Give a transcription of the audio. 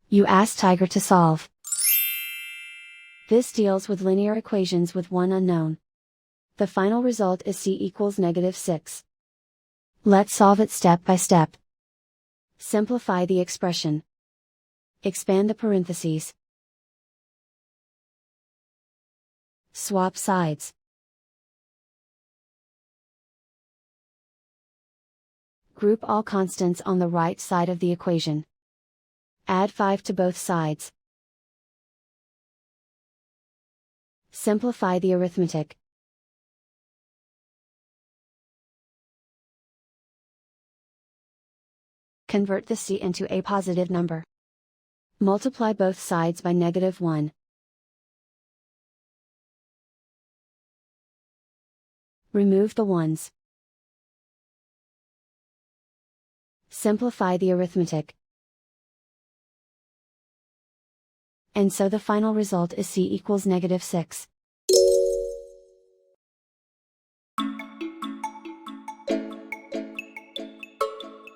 You ask Tiger to solve. This deals with linear equations with one unknown. The final result is c equals -6. Let's solve it step by step. Simplify the expression. Expand the parentheses. Swap sides. Group all constants on the right side of the equation. Add 5 to both sides. Simplify the arithmetic. Convert the c into a positive number. Multiply both sides by -1. Remove the ones. Simplify the arithmetic. And so the final result is c equals -6.